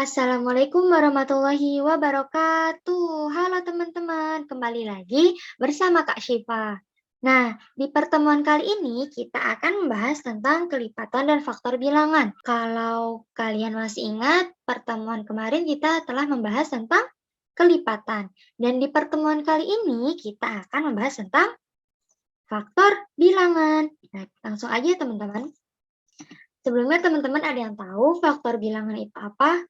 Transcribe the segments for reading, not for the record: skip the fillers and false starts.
Assalamualaikum warahmatullahi wabarakatuh. Halo teman-teman, kembali lagi bersama Kak Syifa. Nah, di pertemuan kali ini kita akan membahas tentang kelipatan dan faktor bilangan. Kalau kalian masih ingat, pertemuan kemarin kita telah membahas tentang kelipatan. Dan di pertemuan kali ini kita akan membahas tentang faktor bilangan. Nah, langsung aja teman-teman. Sebelumnya teman-teman ada yang tahu faktor bilangan itu apa?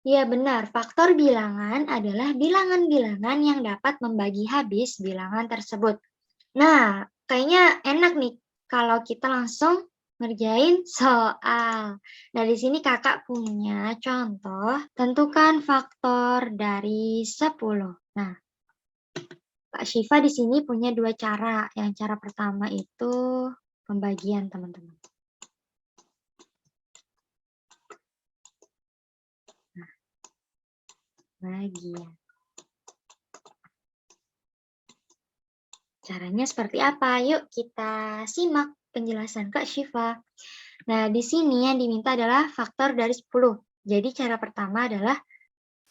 Ya benar, faktor bilangan adalah bilangan-bilangan yang dapat membagi habis bilangan tersebut. Nah, kayaknya enak nih kalau kita langsung ngerjain soal. Nah, di sini kakak punya contoh, tentukan faktor dari 10. Nah, Kak Syifa di sini punya dua cara. Yang cara pertama itu pembagian, teman-teman. Nah, bagian. Caranya seperti apa? Yuk kita simak penjelasan Kak Syifa. Nah, di sini yang diminta adalah faktor dari 10. Jadi cara pertama adalah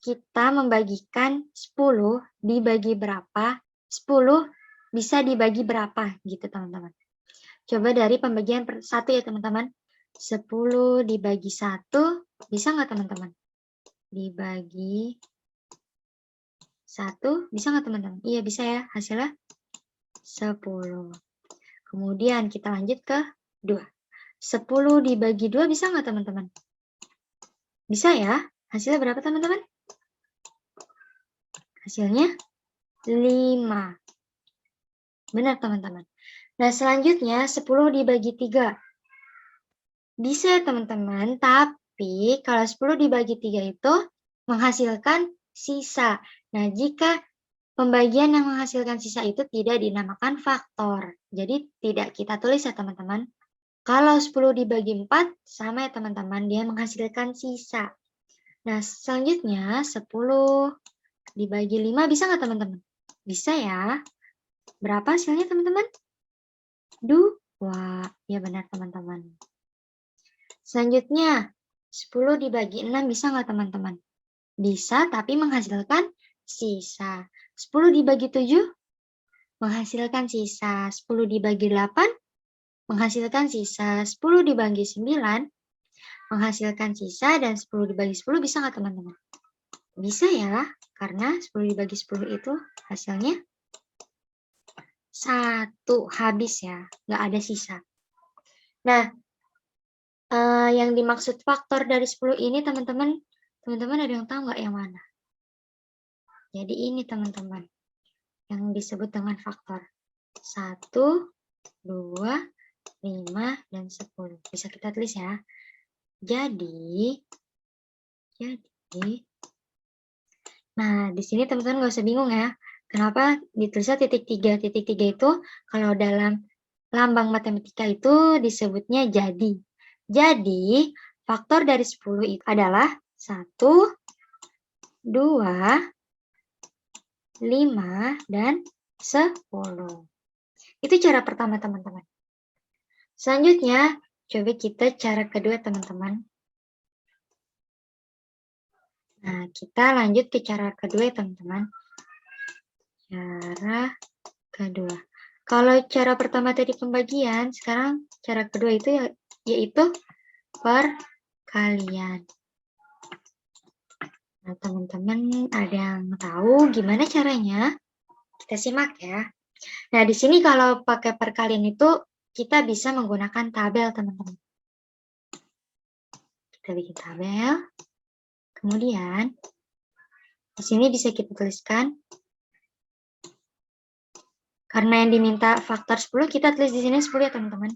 kita membagikan 10 dibagi berapa, 10 bisa dibagi berapa gitu teman-teman. Coba dari pembagian satu ya teman-teman. 10 dibagi 1, bisa nggak teman-teman? Dibagi 1, bisa nggak teman-teman? Iya bisa ya, hasilnya 10. Kemudian kita lanjut ke 2. 10 dibagi 2 bisa nggak teman-teman? Bisa ya? Hasilnya berapa teman-teman? Hasilnya 5. Benar teman-teman. Nah selanjutnya 10 dibagi 3. Bisa ya teman-teman, tapi kalau 10 dibagi 3 itu menghasilkan sisa. Nah jika pembagian yang menghasilkan sisa itu tidak dinamakan faktor. Jadi tidak kita tulis ya teman-teman. Kalau 10 dibagi 4, sama ya teman-teman, dia menghasilkan sisa. Nah, selanjutnya 10 dibagi 5 bisa nggak teman-teman? Bisa ya. Berapa hasilnya teman-teman? 2. Ya benar teman-teman. Selanjutnya, 10 dibagi 6 bisa nggak teman-teman? Bisa, tapi menghasilkan sisa. 10 dibagi 7 menghasilkan sisa. 10 dibagi 8 menghasilkan sisa. 10 dibagi 9 menghasilkan sisa, dan 10 dibagi 10 bisa nggak teman-teman? Bisa ya, karena 10 dibagi 10 itu hasilnya 1, habis ya, nggak ada sisa. Nah, yang dimaksud faktor dari 10 ini teman-teman ada yang tahu nggak yang mana? Jadi ini teman-teman, yang disebut dengan faktor. 1, 2, 5, dan 10. Bisa kita tulis ya. Jadi, nah di sini teman-teman nggak usah bingung ya. Kenapa ditulisnya titik 3? Titik 3 itu kalau dalam lambang matematika itu disebutnya jadi. Jadi, faktor dari 10 itu adalah 1, 2, 5, dan 10. Itu cara pertama, teman-teman. Selanjutnya, coba kita cara kedua, teman-teman. Nah, kita lanjut ke cara kedua, teman-teman. Cara kedua. Kalau cara pertama tadi pembagian, sekarang cara kedua itu yaitu perkalian. Nah, teman-teman ada yang tahu gimana caranya? Kita simak ya. Nah, di sini kalau pakai perkalian itu kita bisa menggunakan tabel, teman-teman. Kita bikin tabel. Kemudian di sini bisa kita tuliskan. Karena yang diminta faktor 10, kita tulis di sini 10 ya, teman-teman.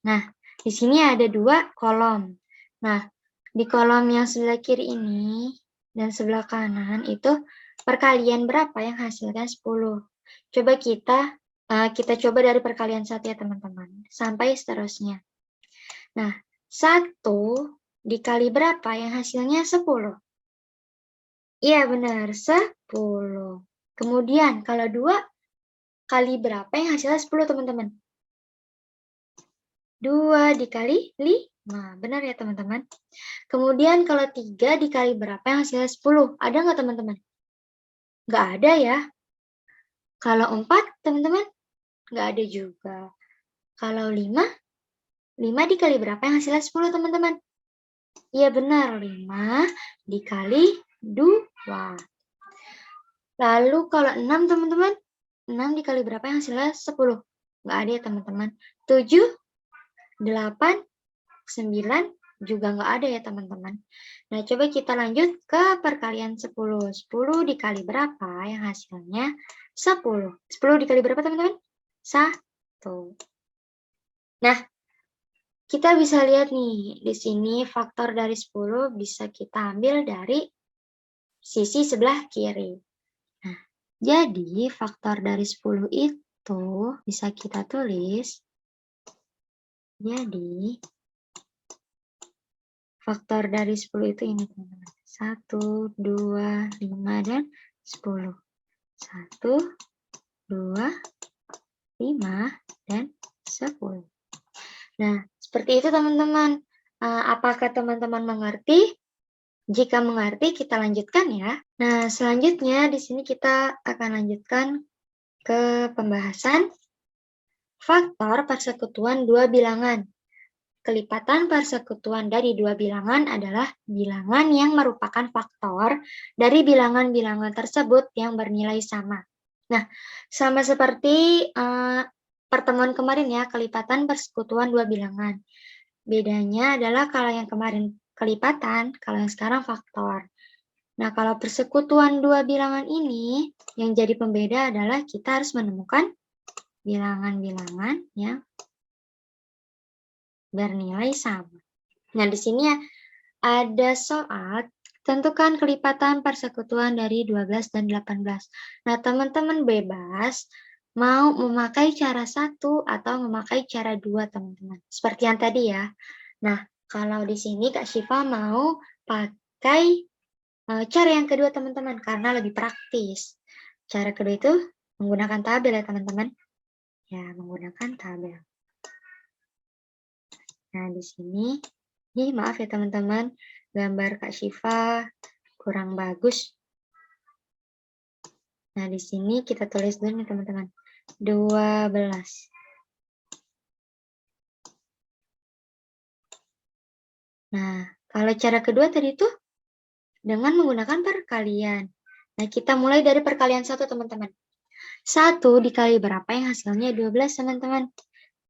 Nah, di sini ada 2 kolom. Nah, di kolom yang sebelah kiri ini dan sebelah kanan itu perkalian berapa yang hasilkan 10. Coba kita coba dari perkalian 1 ya teman-teman, sampai seterusnya. Nah, 1 dikali berapa yang hasilnya 10? Iya benar, 10. Kemudian kalau 2 kali berapa yang hasilnya 10 teman-teman? 2 dikali Nah, benar ya teman-teman. Kemudian kalau 3 dikali berapa yang hasilnya 10? Ada nggak teman-teman? Nggak ada ya. Kalau 4 teman-teman? Nggak ada juga. Kalau 5 dikali berapa yang hasilnya 10 teman-teman? Iya benar, 5 dikali 2. Lalu kalau 6 teman-teman? 6 dikali berapa yang hasilnya 10? Nggak ada ya teman-teman. 7, 8, 9 juga nggak ada ya teman-teman. Nah, coba kita lanjut ke perkalian 10. 10 dikali berapa yang hasilnya 10? 10 dikali berapa teman-teman? 1. Nah, kita bisa lihat nih, di sini faktor dari 10 bisa kita ambil dari sisi sebelah kiri. Nah, jadi faktor dari 10 itu bisa kita tulis. Jadi, faktor dari 10 itu ini teman-teman. 1, 2, 5, dan 10. 1, 2, 5, dan 10. Nah, seperti itu teman-teman. Apakah teman-teman mengerti? Jika mengerti, kita lanjutkan ya. Nah, selanjutnya di sini kita akan lanjutkan ke pembahasan faktor persekutuan dua bilangan. Kelipatan persekutuan dari dua bilangan adalah bilangan yang merupakan faktor dari bilangan-bilangan tersebut yang bernilai sama. Nah, sama seperti pertemuan kemarin ya, kelipatan persekutuan dua bilangan. Bedanya adalah kalau yang kemarin kelipatan, kalau yang sekarang faktor. Nah, kalau persekutuan dua bilangan ini, yang jadi pembeda adalah kita harus menemukan bilangan-bilangan yang bernilai sama. Nah, di sini ya ada soal, tentukan kelipatan persekutuan dari 12 dan 18. Nah, teman-teman bebas mau memakai cara satu atau memakai cara dua, teman-teman. Seperti yang tadi ya. Nah, kalau di sini Kak Syifa mau pakai cara yang kedua, teman-teman, karena lebih praktis. Cara kedua itu menggunakan tabel ya, teman-teman. Ya, menggunakan tabel. Nah, di sini, maaf ya teman-teman, gambar Kak Syifa kurang bagus. Nah, di sini kita tulis dulu nih teman-teman. 12. Nah, kalau cara kedua tadi tuh dengan menggunakan perkalian. Nah, kita mulai dari perkalian 1, teman-teman. 1 dikali berapa yang hasilnya 12, teman-teman?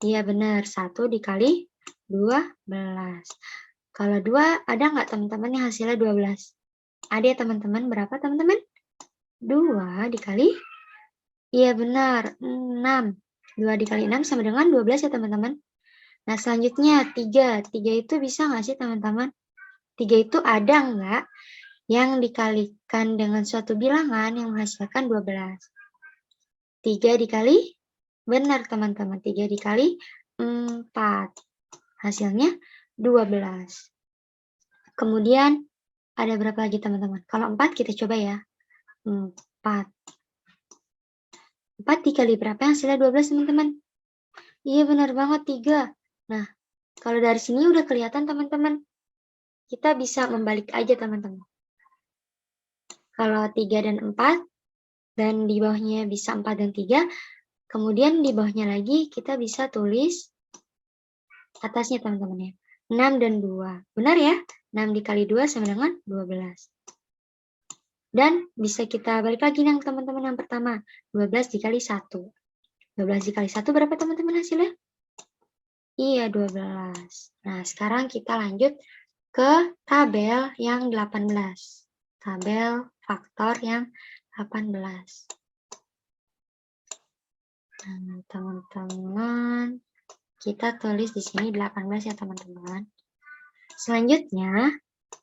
Iya benar, 1 dikali 12. Kalau 2, ada nggak teman-teman yang hasilnya 12? Ada ya teman-teman, berapa teman-teman? 2 dikali, iya benar, 6. 2 dikali 6 sama dengan 12 ya teman-teman. Nah selanjutnya 3. 3 itu bisa nggak sih teman-teman? 3 itu ada nggak yang dikalikan dengan suatu bilangan yang menghasilkan 12? 3 dikali, benar teman-teman, 3 dikali 4. Hasilnya 12. Kemudian ada berapa lagi teman-teman? Kalau 4 kita coba ya. 4. 4 dikali berapa yang hasilnya 12 teman-teman? Iya benar banget 3. Nah, kalau dari sini udah kelihatan teman-teman. Kita bisa membalik aja teman-teman. Kalau 3 dan 4, dan di bawahnya bisa 4 dan 3, kemudian di bawahnya lagi kita bisa tulis atasnya teman-teman ya. 6 dan 2. Benar ya? 6 dikali 2 sama dengan 12. Dan bisa kita balik lagi nih teman-teman yang pertama. 12 dikali 1. 12 dikali 1 berapa teman-teman hasilnya? Iya, 12. Nah, sekarang kita lanjut ke tabel yang 18. Tabel faktor yang 18. Nah, teman-teman, kita tulis di sini 18 ya teman-teman. Selanjutnya,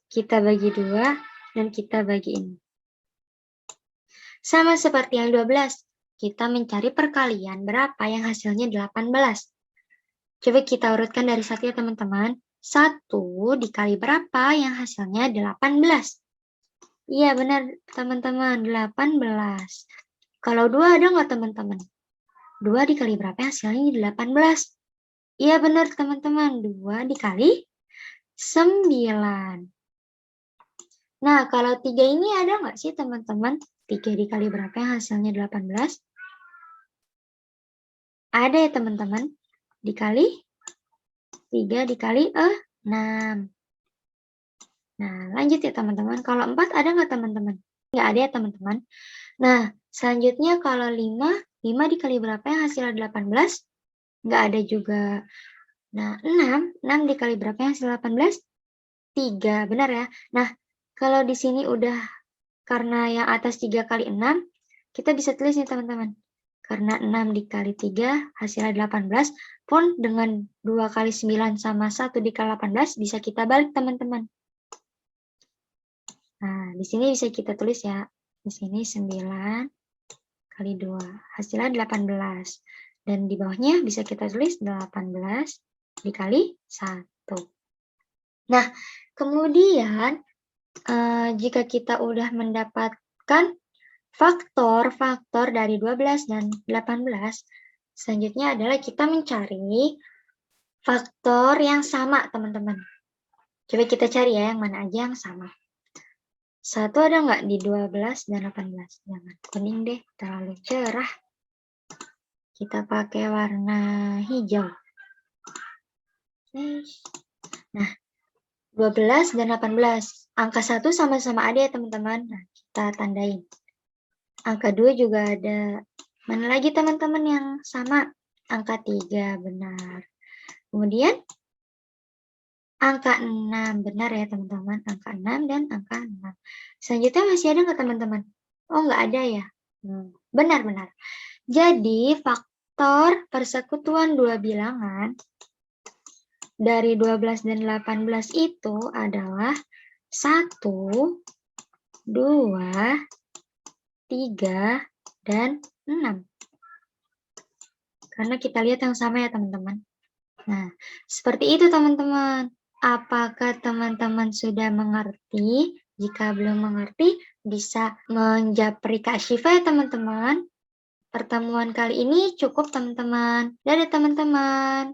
kita bagi 2 dan kita bagi ini. Sama seperti yang 12, kita mencari perkalian berapa yang hasilnya 18. Coba kita urutkan dari 1 ya teman-teman. 1 dikali berapa yang hasilnya 18. Iya benar teman-teman, 18. Kalau 2 ada nggak teman-teman? 2 dikali berapa yang hasilnya 18? Iya benar teman-teman, 2 dikali 9. Nah, kalau 3 ini ada nggak sih teman-teman? 3 dikali berapa yang hasilnya 18? Ada ya teman-teman? Dikali 3 dikali 6. Nah, lanjut ya teman-teman. Kalau 4 ada nggak teman-teman? Nggak ada ya teman-teman. Nah, selanjutnya kalau 5 dikali berapa yang hasilnya 18? Nggak ada juga. Nah, 6 dikali berapa yang hasilnya 18? 3, benar ya? Nah, kalau di sini udah karena yang atas 3 kali 6, kita bisa tulis nih teman-teman. Karena 6 dikali 3 hasilnya 18, pun dengan 2 kali 9 sama 1 dikali 18 bisa kita balik teman-teman. Nah, di sini bisa kita tulis ya. Di sini 9 kali 2, hasilnya 18. Dan di bawahnya bisa kita tulis 18 dikali 1. Nah, kemudian jika kita udah mendapatkan faktor-faktor dari 12 dan 18, selanjutnya adalah kita mencari faktor yang sama, teman-teman. Coba kita cari ya yang mana aja yang sama. 1 ada nggak di 12 dan 18? Jangan kuning deh, terlalu cerah. Kita pakai warna hijau. Nah, 12 dan 18. Angka 1 sama-sama ada ya teman-teman. Nah, kita tandain. Angka 2 juga ada. Mana lagi teman-teman yang sama? Angka 3, benar. Kemudian angka 6, benar ya teman-teman. Angka 6 dan angka 6. Selanjutnya masih ada nggak teman-teman? Oh, nggak ada ya? Benar-benar. Jadi, faktor persekutuan dua bilangan dari 12 dan 18 itu adalah 1, 2, 3, dan 6. Karena kita lihat yang sama ya teman-teman. Nah, seperti itu teman-teman. Apakah teman-teman sudah mengerti? Jika belum mengerti, bisa menjapri Kak Syifa ya teman-teman. Pertemuan kali ini cukup teman-teman. Dadah teman-teman.